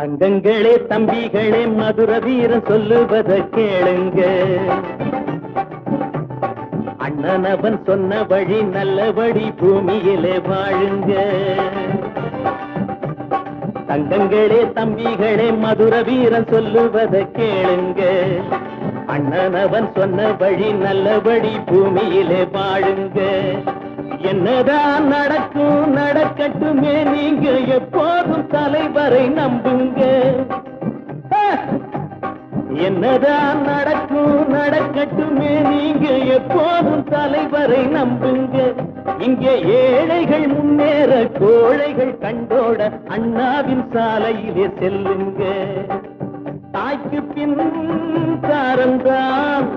தங்கங்களே தம்பிகளே மதுர வீரன் சொல்லுவத கேளுங்க. அண்ணனவன் சொன்ன வழி நல்லபடி பூமியிலே வாழுங்க. தங்கங்களே தம்பிகளே மதுர வீரன் சொல்லுவத கேளுங்க. அண்ணனவன் சொன்ன வழி நல்லபடி பூமியிலே வாழுங்க. என்னதான் நடக்கும் நடக்கட்டுமே, நீங்க எப்போதும் தலைவரை நம்புங்க. என்னதான் நடக்கும் நடக்கட்டுமே, நீங்க எப்போதும் தலைவரை நம்புங்க. இங்கே ஏழைகள் முன்னேற கோழைகள் கண்டோட அண்ணாவின் சாலையிலே செல்லுங்க. தாய்க்கு பின் தாரந்தான்